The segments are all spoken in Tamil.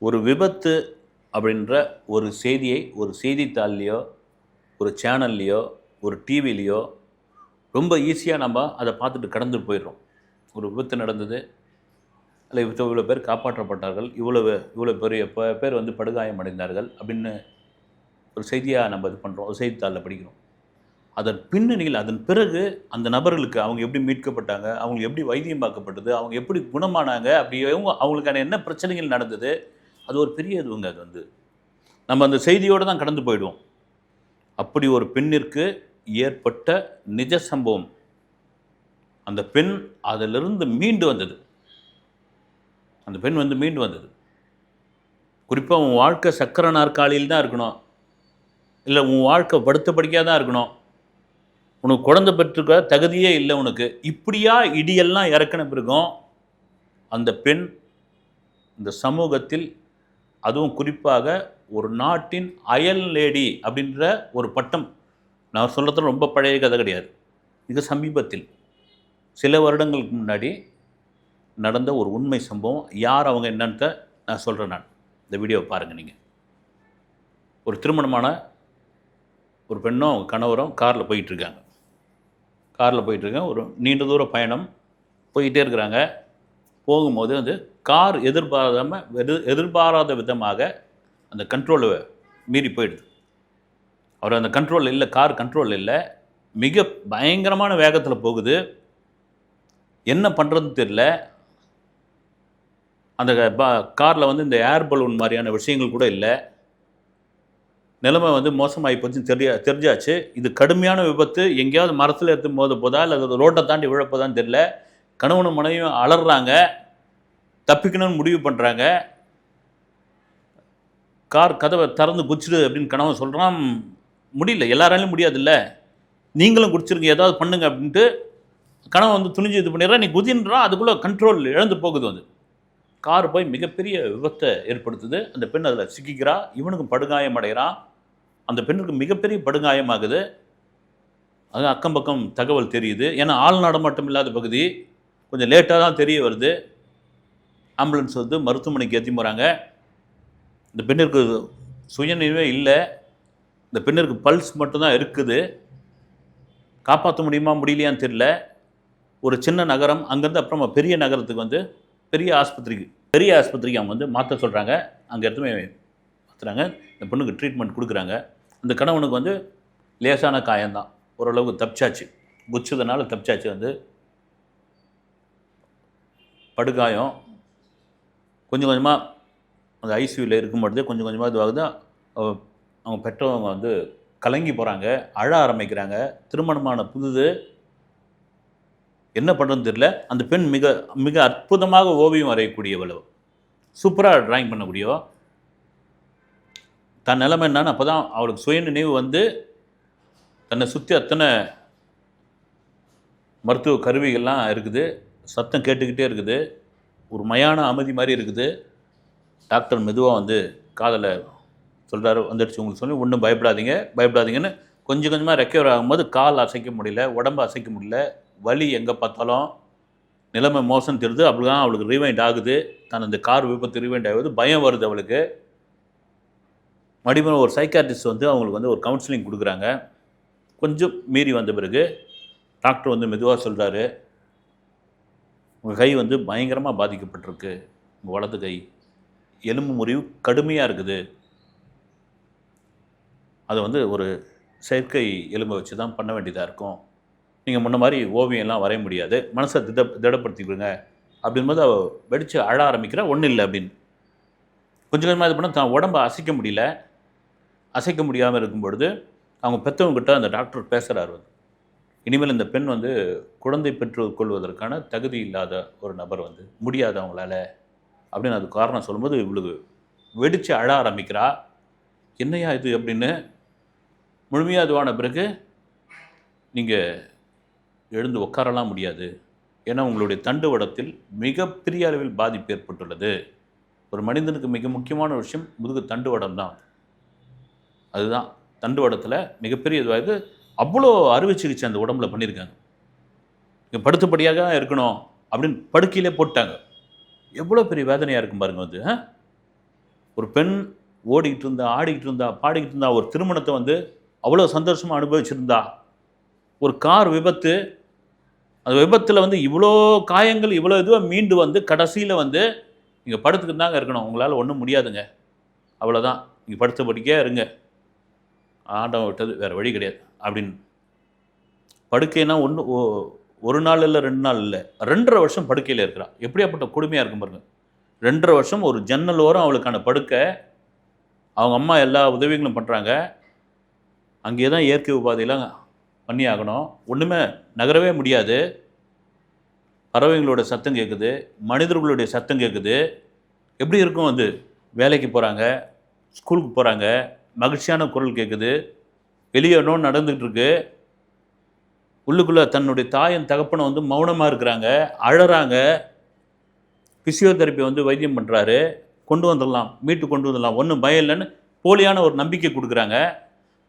ஒரு விபத்து அப்படின்ற ஒரு செய்தியை ஒரு செய்தித்தாள்லையோ, ஒரு சேனல்லையோ, ஒரு டிவிலையோ ரொம்ப ஈஸியா நம்ம அத பார்த்துட்டு கடந்து போயிடுறோம். ஒரு விபத்து நடந்தது. அதில இவ்வளோ பேர் காப்பாற்றப்பட்டார்கள். இவ்வளோ பெரிய பேர் வந்து படுகாயம் அடைந்தார்கள் அப்படின்னு ஒரு செய்தியா நம்ம இது பண்றோம். ஒரு செய்தித்தாள்ல படிக்கிறோம். அதன் பின்னணியில் அதன் பிறகு அந்த நபர்களுக்கு அவங்க எப்படி மீட்கப்பட்டாங்க? அவங்களுக்கு எப்படி வைத்தியம் பார்க்கப்பட்டது? அவங்க எப்படி குணமானாங்க? அப்படி அவங்களுக்கான என்ன பிரச்சனைகள் நடந்தது? அது ஒரு பெரிய இதுவுங்க அது வந்து. நம்ம அந்த செய்தியோட தான் கடந்து போயிடுவோம். அப்படி ஒரு பெண்ணிற்கு ஏற்பட்ட நிஜ சம்பவம். அந்த பெண் அதிலிருந்து மீண்டு வந்தது. அந்த பெண் வந்து மீண்டு வந்தது. குறிப்பா உன் வாழ்க்கை சக்கர நாற்காலியில் தான் இருக்கணும். இல்ல உன் வாழ்க்கை படுத்த படுக்கையா தான் இருக்கணும். உனக்கு குழந்தை பெற்றுக்க தகுதியே இல்ல உனக்கு. இப்படியா இடியெல்லாம் இறக்கின பிறகும் அந்த பெண் இந்த சமூகத்தில் அதுவும் குறிப்பாக ஒரு நாட்டின் அயல் லேடி அப்படின்ற ஒரு பட்டம். நான் சொல்றது ரொம்ப பழைய கதை கிடையாது. மிக சமீபத்தில் சில வருடங்களுக்கு முன்னாடி நடந்த ஒரு உண்மை சம்பவம். யார் அவங்க என்னன்னு நான் சொல்றேன் நான். இந்த வீடியோவை பாருங்க நீங்க. ஒரு திருமணமான ஒரு பெண்ணும் அவங்க கணவரும் கார்ல போயிட்டு இருக்காங்க. ஒரு நீண்ட தூர பயணம் போயிட்டே இருக்கிறாங்க. போகும்போது வந்து கார் எதிர்பாராத விதமாக அந்த கண்ட்ரோலை மீறி போயிடுது. அவர் அந்த கண்ட்ரோல் இல்லை, கார் கண்ட்ரோல் இல்லை, மிக பயங்கரமான வேகத்தில் போகுது. என்ன பண்ணுறதுன்னு தெரியல. அந்த காரில் வந்து இந்த ஏர் பலூன் மாதிரியான விஷயங்கள் கூட இல்லை. நிலைமை வந்து மோசமாகி போச்சுன்னு தெரிஞ்சாச்சு. இது கடுமையான விபத்து. எங்கேயாவது மரத்தில் எடுத்து மோத போதா இல்லை ரோட்டை தாண்டி விழப்போதான்னு தெரியல. கணவனும் மனைவியும் அலறாங்க, தப்பிக்கணும்னு முடிவு பண்ணுறாங்க. கார் கதவை திறந்து குச்சிடு அப்படின்னு கணவன் சொல்கிறான். முடியல, எல்லாராலையும் முடியாதுல்ல, நீங்களும் குடிச்சிருங்க, ஏதாவது பண்ணுங்க அப்படின்ட்டு கணவன் வந்து துணிஞ்சு இது பண்ணிடுறான். நீ குதின்றான், அதுக்குள்ளே கண்ட்ரோல் இழந்து போகுது. வந்து கார் போய் மிகப்பெரிய விபத்தை ஏற்படுத்துது. அந்த பெண் அதில் சிக்கிக்கிறா. இவனுக்கு படுகாயம் அடைகிறான். அந்த பெண்ணுக்கு மிகப்பெரிய படுகாயமாகுது. அது அக்கம் பக்கம் தகவல் தெரியுது. ஏன்னா ஆள் நடமாட்டம் இல்லாத பகுதி. கொஞ்சம் லேட்டாக தான் தெரிய வருது. ஆம்புலன்ஸ் வந்து மருத்துவமனைக்கு ஏற்றி போகிறாங்க. இந்த பெண்ணிற்கு சுயநினைவே இல்லை. இந்த பெண்ணிற்கு பல்ஸ் மட்டும்தான் இருக்குது. காப்பாற்ற முடியுமா முடியலையான்னு தெரியல. ஒரு சின்ன நகரம், அங்கேருந்து அப்புறமா பெரிய நகரத்துக்கு வந்து பெரிய ஆஸ்பத்திரிக்கு அவங்க வந்து மாற்ற சொல்கிறாங்க. அங்கே எடுத்துமே மாற்றுறாங்க. இந்த பெண்ணுக்கு ட்ரீட்மெண்ட் கொடுக்குறாங்க. அந்த கணவனுக்கு வந்து லேசான காயம்தான், ஓரளவுக்கு தப்பிச்சாச்சு. குச்சதுனால தப்பிச்சாச்சு. வந்து படுகாயம் கொஞ்சம் கொஞ்சமாக அந்த ஐசியூவில் இருக்கும்பொழுது கொஞ்சம் கொஞ்சமாக இதுவாகுது. அவங்க பெற்றவங்க வந்து கலங்கி போகிறாங்க, அழ ஆரம்பிக்கிறாங்க. திருமணமான புதுது, என்ன பண்ணுறதுன்னு தெரியல. அந்த பெண் மிக மிக அற்புதமாக ஓவியம் வரையக்கூடியவள், சூப்பராக ட்ராயிங் பண்ணக்கூடியவோ. தன் நிலைமை என்னன்னு அப்போ தான் அவளுக்கு சுய நினைவு வந்து தன்னை சுற்றி அத்தனை மருத்துவ கருவிகள்லாம் இருக்குது. சத்தம் கேட்டுக்கிட்டே இருக்குது. ஒரு மயான அமைதி மாதிரி இருக்குது. டாக்டர் மெதுவாக வந்து காதில் சொல்கிறாரு, வந்துடுச்சு உங்களுக்கு சொல்லி, ஒன்றும் பயப்படாதீங்கன்னு கொஞ்சம் கொஞ்சமாக ரெக்கவர் ஆகும்போது கால் அசைக்க முடியல, உடம்பு அசைக்க முடியல, வலி எங்கே பார்த்தாலும், நிலைமை மோசம் தெரியுது. அப்படி தான் அவளுக்கு ரீவைண்ட் ஆகுது. தான் அந்த கார் விபத்து ரீவைண்ட் ஆகுது. பயம் வருது அவளுக்கு. மறுபடியும் ஒரு சைக்காட்ரிஸ்ட் வந்து அவங்களுக்கு வந்து ஒரு கவுன்சிலிங் கொடுக்குறாங்க. கொஞ்சம் மீறி வந்த பிறகு டாக்டர் வந்து மெதுவாக சொல்கிறாரு, உங்கள் கை வந்து பயங்கரமாக பாதிக்கப்பட்டிருக்கு. உங்கள் வலது கை எலும்பு முறிவு கடுமையாக இருக்குது. அதை வந்து ஒரு செயற்கை எலும்பை வச்சு தான் பண்ண வேண்டியதாக இருக்கும். நீங்கள் முன்ன மாதிரி ஓவியம்லாம் வரைய முடியாது. மனசை திடப்படுத்திக்கிடுங்க அப்படின்போது அவள் வெடித்து அழ ஆரம்பிக்கிறா. ஒன்றும் இல்லை அப்படின்னு கொஞ்சம் கொஞ்சமாக இது பண்ணால் தான் உடம்பை அசைக்க முடியல. அசைக்க முடியாமல் இருக்கும் பொழுது அவங்க பெற்றவங்ககிட்ட அந்த டாக்டர் பேசுகிறார். வந்து இனிமேல் இந்த பெண் வந்து குழந்தை பெற்றுக்கொள்வதற்கான தகுதி இல்லாத ஒரு நபர், வந்து முடியாது அவங்களால அப்படின்னு அது காரணம் சொல்லும்போது இவளுக்கு வெடித்து அழ ஆரம்பிக்கிறா. என்னையா இது அப்படின்னு. முழுமையாக இதுவான பிறகு நீங்கள் எழுந்து உட்காரலாம் முடியாது. ஏன்னா உங்களுடைய தண்டுவடத்தில் மிகப்பெரிய அளவில் பாதிப்பு ஏற்பட்டுள்ளது. ஒரு மனிதனுக்கு மிக முக்கியமான விஷயம் முதுகு தண்டுவடம் தான். அதுதான் தண்டுவடத்தில் மிகப்பெரிய இதுவாக அவ்வளோ அறுவை சிகிச்சை அந்த உடம்புல பண்ணியிருக்காங்க. இங்கே படுத்தபடியாக தான் இருக்கணும் அப்படின்னு படுக்கையிலே போட்டாங்க. எவ்வளோ பெரிய வேதனையாக இருக்கும் பாருங்க. வந்து ஒரு பெண் ஓடிக்கிட்டு இருந்தா, ஆடிக்கிட்டு இருந்தா, பாடிக்கிட்டு இருந்தா, ஒரு திருமணத்தை வந்து அவ்வளோ சந்தோஷமாக அனுபவிச்சிருந்தா, ஒரு கார் விபத்து, அந்த விபத்தில் வந்து இவ்வளோ காயங்கள், இவ்வளோ இதுவாக மீண்டு வந்து கடைசியில் வந்து நீங்கள் படுத்துக்கிட்டு தாங்க இருக்கணும், உங்களால் ஒன்றும் முடியாதுங்க, அவ்வளோதான், நீங்கள் படுத்தபடிக்கே இருங்க, ஆண்டவன் விட்டது வேறு வழி கிடையாது அப்படின்னு. படுக்கைனா ஒரு நாள் இல்லை, 2 நாள் இல்லை, 2.5 வருஷம் படுக்கையில் இருக்கிறா. எப்படியாப்பட்ட கொடுமையாக இருக்கும் பாருங்க. 2.5 வருஷம் ஒரு ஜன்னல் ஓரம் அவளுக்கான படுக்கை. அவங்க அம்மா எல்லா உதவிகளும் பண்ணுறாங்க. அங்கேயே தான் இயற்கை உபாதையெல்லாம் பண்ணி ஆகணும். ஒன்றுமே நகரவே முடியாது. பறவைங்களோட சத்தம் கேட்குது, மனிதர்களுடைய சத்தம் கேட்குது. எப்படி இருக்கும் அது? வேலைக்கு போகிறாங்க, ஸ்கூலுக்கு போகிறாங்க, மகிழ்ச்சியான குரல் கேட்குது, வெளியே இன்னும் நடந்துகிட்டு இருக்கு. உள்ளுக்குள்ளே தன்னுடைய தாயின் தகப்பனை வந்து மௌனமாக இருக்கிறாங்க, அழறாங்க. ஃபிசியோதெரப்பி வந்து வைத்தியம் பண்ணுறாரு, கொண்டு வந்துடலாம், மீட்டு கொண்டு வந்துடலாம், ஒன்றும் பயம் இல்லைன்னு போலியான ஒரு நம்பிக்கை கொடுக்குறாங்க.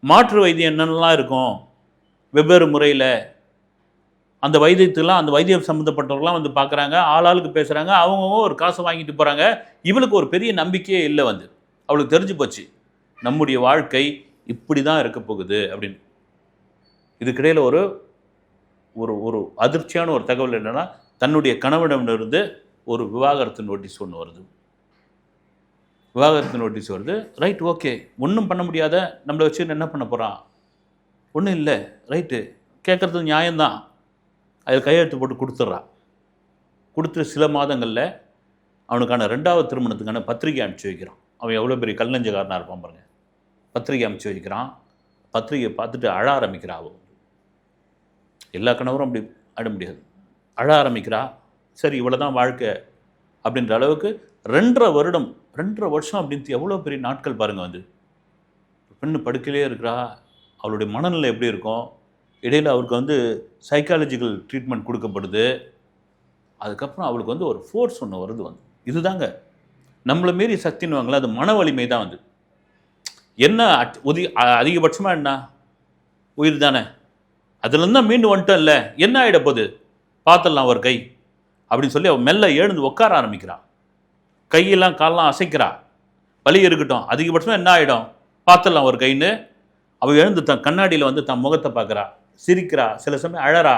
மாற்று வைத்தியம் என்னென்னலாம் இருக்கும் வெவ்வேறு முறையில், அந்த வைத்தியத்துலாம் அந்த வைத்தியம் சம்மந்தப்பட்டவர்களாம் வந்து பார்க்குறாங்க, ஆளாளுக்கு பேசுகிறாங்க, அவங்கவுங்க ஒரு காசை வாங்கிட்டு போகிறாங்க. இவளுக்கு ஒரு பெரிய நம்பிக்கையே இல்லை. வந்து அவளுக்கு தெரிஞ்சு போச்சு, நம்முடைய வாழ்க்கை இப்படி தான் இருக்க போகுது அப்படின்னு. இதுக்கிடையில் ஒரு ஒரு ஒரு அதிர்ச்சியான ஒரு தகவல் என்னென்னா, தன்னுடைய கணவனிடமிருந்து ஒரு விவாகரத்து நோட்டீஸ் ஒன்று வருது. விவாகரத்து நோட்டீஸ் வருது. ரைட், ஓகே, ஒன்றும் பண்ண முடியாத நம்மளை வச்சு என்ன பண்ண போகிறான், ஒன்றும் இல்லை, ரைட்டு, கேட்குறது நியாயம்தான். அதில் கையெழுத்து போட்டு கொடுத்துட்றான். கொடுத்து சில மாதங்களில் அவனுக்கான 2வது திருமணத்துக்கான பத்திரிகை அனுப்பிச்சி வைக்கிறான். அவன் எவ்வளோ பெரிய கல்லஞ்சக்காரனாக இருப்பான் பாருங்க. பத்திரிகை அனுப்பிச்சி வைக்கிறான். பத்திரிகையை பார்த்துட்டு அழ ஆரம்பிக்கிறா. அவள் எல்லா கணவரும் அப்படி அழ முடியாது, அழ ஆரம்பிக்கிறா. சரி, இவ்வளோ தான் வாழ்க்கை அப்படின்ற அளவுக்கு 2.5 வருஷம் அப்படின்ட்டு எவ்வளோ பெரிய நாட்கள் பாருங்கள். வந்து பெண்ணு படுக்கையிலே இருக்கிறா. அவளுடைய மனநிலை எப்படி இருக்கும்? இடையில் அவருக்கு வந்து சைக்காலஜிக்கல் ட்ரீட்மெண்ட் கொடுக்கப்படுது. அதுக்கப்புறம் அவளுக்கு வந்து ஒரு ஃபோர்ஸ் ஒன்று வருது. வந்து இதுதாங்க நம்மளை மீறி சக்தின்னுவாங்களே, அது மன வலிமை தான். வந்து என்ன அதிகபட்சமாக என்ன உயிர் தானே, அதுலேருந்து தான் மீண்டு வந்துட்டோம் இல்லை, என்ன ஆகிட போகுது பார்த்துடலாம் ஒரு கை அப்படின்னு சொல்லி அவள் மெல்ல எழுந்து உட்கார ஆரம்பிக்கிறான். கையெல்லாம் காலெல்லாம் அசைக்கிறா. வலி இருக்கட்டும், அதிகபட்சமாக என்ன ஆகிடும் பார்த்துடலாம் ஒரு கைன்னு அவள் எழுந்து தன் கண்ணாடியில் வந்து தன் முகத்தை பார்க்குறா, சிரிக்கிறா, சில சமயம் அழறா.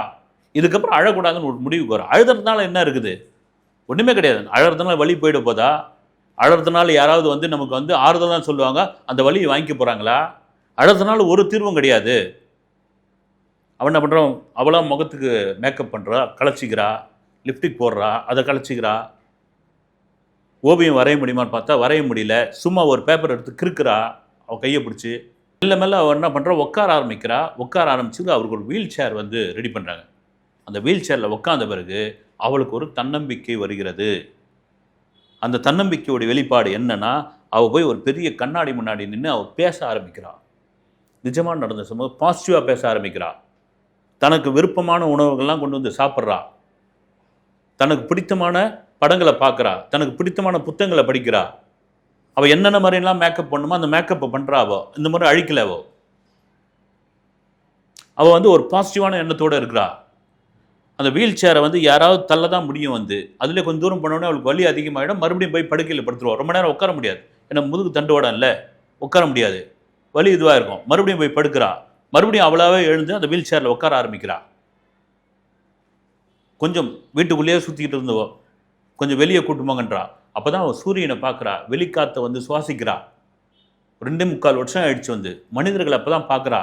இதுக்கப்புறம் அழக்கூடாதுன்னு ஒரு முடிவுக்கு வரும். அழுதுறதுனால என்ன இருக்குது? ஒன்றுமே கிடையாது. அழறதுனால வலி போயிட போதா? அழறதுனால யாராவது வந்து நமக்கு வந்து ஆறுதல் தான் சொல்லுவாங்க, அந்த வலியை வாங்கிக்க போகிறாங்களா? அழறதுனால ஒரு தீர்வும் கிடையாது. அவன் என்ன பண்ணுறான், அவளாம் முகத்துக்கு மேக்கப் பண்ணுறா, களைச்சிக்கிறா, லிப்டிக் போடுறா, அதை களைச்சிக்கிறா. ஓவியம் வரைய முடியுமான்னு பார்த்தா வரைய முடியல. சும்மா ஒரு பேப்பர் எடுத்து கிறுக்கிறா அவள் கையை பிடிச்சி. மெல்ல மெல்ல அவள் என்ன பண்ணுறா, உட்கார ஆரம்பிக்கிறா. உட்கார ஆரம்பிச்சு அவருக்கு ஒரு வீல் சேர் வந்து ரெடி பண்ணுறாங்க. அந்த வீல் சேரில் உட்காந்த பிறகு அவளுக்கு ஒரு தன்னம்பிக்கை வருகிறது. அந்த தன்னம்பிக்கையோடைய வெளிப்பாடு என்னன்னா, அவள் போய் ஒரு பெரிய கண்ணாடி முன்னாடி நின்று அவள் பேச ஆரம்பிக்கிறாள். நிஜமாக நடந்த சம்பவம், பாசிட்டிவாக பேச ஆரம்பிக்கிறாள். தனக்கு விருப்பமான உணவுகள்லாம் கொண்டு வந்து சாப்பிட்றா. தனக்கு பிடித்தமான படங்களை பார்க்குறா. தனக்கு பிடித்தமான புத்தகங்களை படிக்கிறா. அவள் என்னென்ன மாதிரிலாம் மேக்கப் பண்ணுமோ அந்த மேக்கப்பை பண்ணுறா. அவள் இந்த மாதிரி அழிக்கல. அவள் வந்து ஒரு பாசிட்டிவான எண்ணத்தோடு இருக்கிறா. அந்த வீல் சேரை வந்து யாராவது தள்ள தான் முடியும். வந்து அதில் கொஞ்சம் தூரம் போனோடனே அவளுக்கு வலி அதிகமாகிடும். மறுபடியும் போய் படுக்கையில் படுத்துருவோம். ரொம்ப நேரம் உட்கார முடியாது, ஏன்னா முதுகு தண்டுவாடம் இல்லை, உட்கார முடியாது, வலி இதுவாக இருக்கும். மறுபடியும் போய் படுக்கிறா. மறுபடியும் அவளாவே எழுந்து அந்த வீல் சேரில் உட்கார ஆரம்பிக்கிறா. கொஞ்சம் வீட்டுக்குள்ளேயே சுற்றிக்கிட்டு இருந்தவோ கொஞ்சம் வெளியே கூட்டுமாங்கன்றா. அப்போ தான் அவள் சூரியனை பார்க்குறா, வெளிக்காற்றை வந்து சுவாசிக்கிறா. 2.25 வருஷம் ஆயிடுச்சு. வந்து மனிதர்கள் அப்போ தான் பார்க்குறா.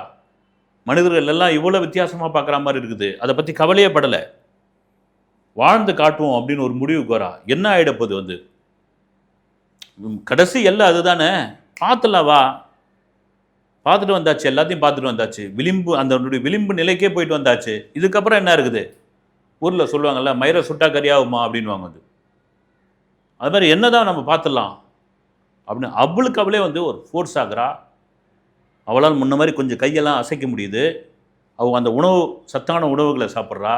மனிதர்கள் எல்லாம் இவ்வளோ வித்தியாசமாக பார்க்குற மாதிரி இருக்குது. அதை பற்றி கவலையே படலை. வாழ்ந்து காட்டுவோம் அப்படின்னு ஒரு முடிவுக்கு வரா. என்ன ஆகிடப்போது? வந்து கடைசி எல்லாம் அதுதானே, பார்த்துலாம் வா, பார்த்துட்டு வந்தாச்சு, எல்லாத்தையும் பார்த்துட்டு வந்தாச்சு, விளிம்பு அந்த விளிம்பு நிலைக்கே போயிட்டு வந்தாச்சு. இதுக்கப்புறம் என்ன இருக்குது? ஊரில் சொல்லுவாங்கள்ல, மயிரை சுட்டா கறியாகுமா அப்படின்வாங்க. வந்து அது மாதிரி என்னதான் நம்ம பார்த்துடலாம் அப்படின்னு அவளுக்கு அவளே வந்து ஒரு ஃபோர்ஸ் ஆகிறா. அவளால் முன்ன மாதிரி கொஞ்சம் கையெல்லாம் அசைக்க முடியுது. அவள் அந்த சத்தான உணவுகளை சாப்பிட்றா.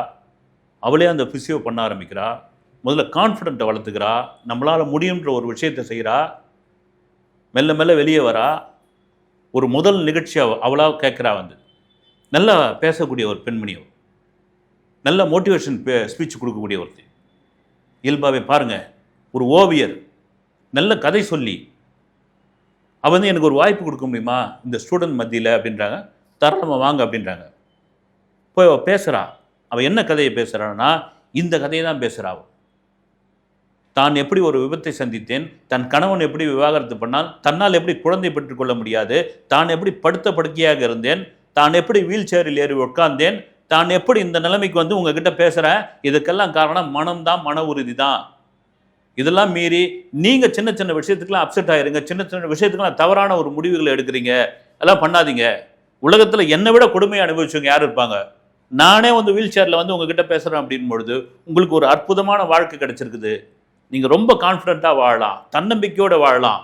அவளே அந்த ஃபிசியோ பண்ண ஆரம்பிக்கிறா. முதல்ல கான்ஃபிடென்ட்டை வளர்த்துக்கிறா. நம்மளால் முடியுன்ற ஒரு விஷயத்தை செய்கிறா. மெல்ல மெல்ல வெளியே வரா. ஒரு முதல் நிகழ்ச்சி அவளாக கேட்குறா. வந்து நல்லா பேசக்கூடிய ஒரு பெண்மணி, நல்ல மோட்டிவேஷன் ஸ்பீச் கொடுக்கக்கூடிய ஒருத்தர். இயல்பாகவே பாருங்கள், ஒரு ஓவியர், நல்ல கதை சொல்லி, அவள் வந்து எனக்கு ஒரு வாய்ப்பு கொடுக்க முடியுமா இந்த ஸ்டூடெண்ட் மத்தியில் அப்படின்றாங்க. தாராளமாக வாங்க அப்படின்றாங்க. போய் அவள் பேசுகிறா. அவள் என்ன கதையை பேசுகிறான்னா இந்த கதையை தான் பேசுகிறா. தான் எப்படி ஒரு விபத்தை சந்தித்தேன், தன் கணவன் எப்படி விவாகரத்து பண்ணால், தன்னால் எப்படி குழந்தை பெற்றுக்கொள்ள முடியாது, தான் எப்படி படுத்த படுக்கையாக இருந்தேன், தான் எப்படி வீல் சேரில் ஏறி உட்கார்ந்தேன், தான் எப்படி இந்த நிலைமைக்கு வந்து உங்ககிட்ட பேசுகிறேன், இதுக்கெல்லாம் காரணம் மனம்தான், மன உறுதி தான். இதெல்லாம் மீறி நீங்கள் சின்ன சின்ன விஷயத்துக்கெல்லாம் அப்செட் ஆயிருங்க, சின்ன சின்ன விஷயத்துக்கெல்லாம் தவறான ஒரு முடிவுகளை எடுக்கிறீங்க, எல்லாம் பண்ணாதீங்க. உலகத்தில் என்னை விட கொடுமையை அனுபவிச்சவங்க யார் இருப்பாங்க? நானே வந்து வீல் சேரில் வந்து உங்ககிட்ட பேசுகிறேன் அப்படின் பொழுது உங்களுக்கு ஒரு அற்புதமான வாழ்க்கை கிடைச்சிருக்குது. நீங்கள் ரொம்ப கான்ஃபிடென்ட்டாக வாழலாம், தன்னம்பிக்கையோடு வாழலாம்.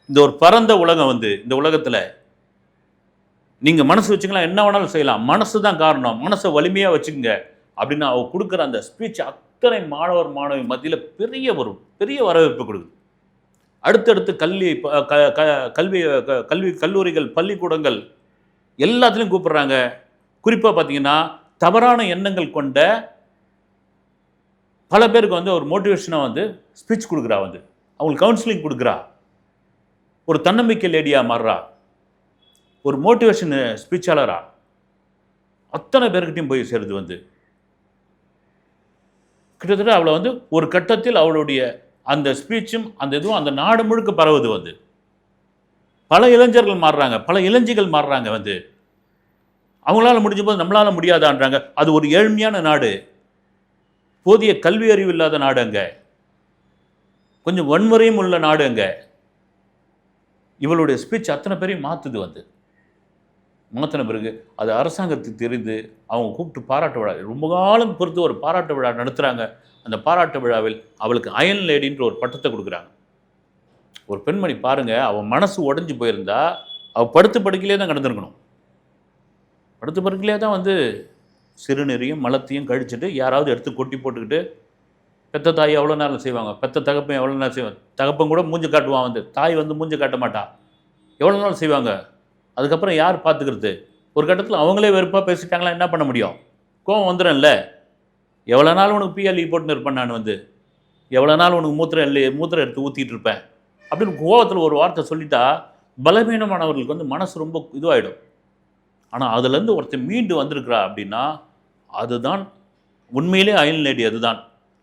இந்த ஒரு பரந்த உலகம் வந்து இந்த உலகத்தில் நீங்கள் மனசு வச்சுக்கலாம், என்ன வேணாலும் செய்யலாம். மனசு தான் காரணம், மனசை வலிமையாக வச்சுக்கோங்க அப்படின்னு அவ கொடுக்குற அந்த ஸ்பீச் அத்தனை மாணவர் மாணவி மத்தியில் பெரிய வரவேற்பு கொடுக்குது. அடுத்தடுத்து கல்வி கல்லூரிகள், பள்ளிக்கூடங்கள் எல்லாத்துலேயும் கூப்பிடுறாங்க. குறிப்பாக பார்த்தீங்கன்னா தவறான எண்ணங்கள் கொண்ட பல பேருக்கு வந்து ஒரு மோட்டிவேஷனாக வந்து ஸ்பீச் கொடுக்குறா, வந்து அவங்களுக்கு கவுன்சிலிங் கொடுக்குறா, ஒரு தன்னம்பிக்கை லேடியாக மாறுறா, ஒரு மோட்டிவேஷன் ஸ்பீச்சாளரா அத்தனை பேர்கிட்டையும் போய் சேருது. வந்து கிட்டத்தட்ட அவளை வந்து ஒரு கட்டத்தில் அவளுடைய அந்த ஸ்பீச்சும் அந்த இதுவும் அந்த நாடு முழுக்க பரவுது. வந்து பல இளைஞர்கள் மாறுறாங்க, பல இளைஞிகள் மாறுறாங்க. வந்து அவங்களால முடிஞ்ச போது நம்மளால முடியாதான்றாங்க. அது ஒரு ஏழ்மையான நாடு, போதிய கல்வி அறிவு இல்லாத நாடு, அங்கே கொஞ்சம் வன்முறையும் உள்ள நாடு. அங்கே இவளுடைய ஸ்பீச் அத்தனை பேரையும் மாற்றுது. வந்து மாற்றின பிறகு அது அரசாங்கத்துக்கு தெரிந்து அவங்க கூப்பிட்டு பாராட்டு விழா, ரொம்ப காலம் பொறுத்து ஒரு பாராட்டு விழா நடத்துகிறாங்க. அந்த பாராட்டு விழாவில் அவளுக்கு அயன் லேடின்ற ஒரு பட்டத்தை கொடுக்குறாங்க. ஒரு பெண்மணி பாருங்கள், அவள் மனசு உடஞ்சி போயிருந்தா அவள் படுத்து படுக்கையிலே தான் கிடந்திருக்கணும். படுத்து படுக்கையிலே தான் வந்து சிறுநீரையும் மலத்தையும் கழிச்சுட்டு யாராவது எடுத்து கொட்டி போட்டுக்கிட்டு, பெத்த தாய் எவ்வளோ நேரம் செய்வாங்க, பெத்த தகப்பன் எவ்வளோ நேரம் செய்வாங்க, தகப்பன் கூட மூஞ்சி காட்டுவான், வந்து தாய் வந்து மூஞ்சி காட்ட மாட்டா, எவ்வளோ நாள் செய்வாங்க. அதுக்கப்புறம் யார் பார்த்துக்கிறது? ஒரு கட்டத்தில் அவங்களே வெறுப்பாக பேசிட்டாங்களா என்ன பண்ண முடியும்? கோவம் வந்துடும்ல. எவ்வளோ நாள் உனக்கு பிஎல்இ போட்டுன்னு இருப்பேன் நான், வந்து எவ்வளோ நாள் உனக்கு மூத்திரம் எடுத்து ஊற்றிட்டு இருப்பேன் அப்படின்னு கோவத்தில் ஒரு வார்த்தை சொல்லிட்டா பலவீனமானவர்களுக்கு வந்து மனசு ரொம்ப இதுவாகிடும். ஆனால் அதுலேருந்து ஒருத்தர் மீண்டு வந்திருக்கிறா அப்படின்னா அதுதான் உண்மையிலே அயன் லேடி. அதுதான்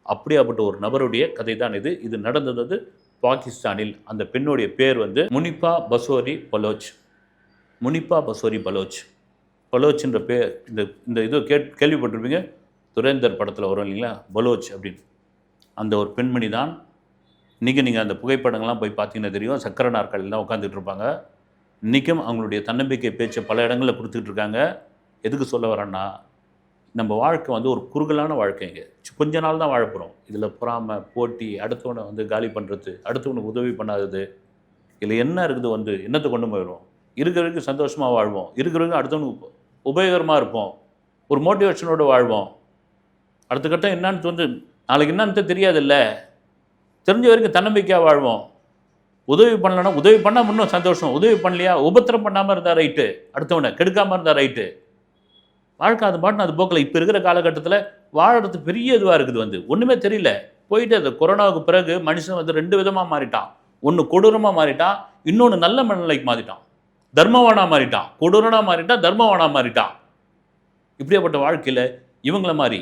அப்படியாப்பட்ட ஒரு நபருடைய கதை தான் இது. இது நடந்தது பாகிஸ்தானில். அந்த பெண்ணுடைய பேர் வந்து முனிபா பசோரி பலோச். முனிபா பசோரி பலோச். பலோச்ன்ற பேர் இந்த இது கேள்விப்பட்டிருப்பீங்க, துரேந்தர் படத்தில் வரும் இல்லைங்களா, பலோச் அப்படின்னு. அந்த ஒரு பெண்மணி தான். இன்றைக்கி நீங்கள் அந்த புகைப்படங்கள்லாம் போய் பார்த்தீங்கன்னா தெரியும், சக்கர நாற்காலியில் தான் உட்காந்துட்டு இருப்பாங்க. இன்றைக்கும் அவங்களுடைய தன்னம்பிக்கை பேச்சை பல இடங்களில் கொடுத்துட்டு இருக்காங்க. எதுக்கு சொல்ல வரேன்னா, நம்ம வாழ்க்கை வந்து ஒரு குறுகலான வாழ்க்கைங்க. கொஞ்ச நாள் தான் வாழ போகிறோம். இதில் பொறாமை, போட்டி, அடுத்தவனை வந்து காலி பண்ணுறது, அடுத்தவனுக்கு உதவி பண்ணாதது, இதில் என்ன இருக்குது, வந்து என்னத்தை கொண்டு போயிடும். இருக்கிறவருக்கு சந்தோஷமாக வாழ்வோம், இருக்கிறவருக்கு அடுத்தவனுக்கு உபயோகரமாக இருப்போம், ஒரு மோட்டிவேஷனோடு வாழ்வோம். அடுத்த கட்டம் என்னான்னு வந்து நாளைக்கு என்னன்னு தெரியாதில்ல, தெரிஞ்ச வரைக்கும் தன்னம்பிக்கையாக வாழ்வோம். உதவி பண்ணலன்னா, உதவி பண்ணால் இன்னும் சந்தோஷம், உதவி பண்ணலையா உபத்திரம் பண்ணாமல் இருந்தால் ரைட்டு, அடுத்தவனை கெடுக்காமல் இருந்தால் ரைட்டு. வாழ்க்கை அது பாட்டுன்னு அது போக்கில். இப்போ இருக்கிற காலகட்டத்தில் வாழறது பெரிய இதுவாக இருக்குது. வந்து ஒன்றுமே தெரியல, போயிட்டு அது கொரோனாவுக்கு பிறகு மனுஷன் வந்து 2 விதமாக மாறிட்டான். ஒன்று கொடூரமாக மாறிட்டான், இன்னொன்று நல்ல மனநிலைக்கு மாறிட்டான். தர்மவானாக மாறிட்டான், கொடூரனாக மாறிட்டான், தர்மவானாக மாறிட்டான். இப்படியாப்பட்ட வாழ்க்கையில் இவங்கள மாதிரி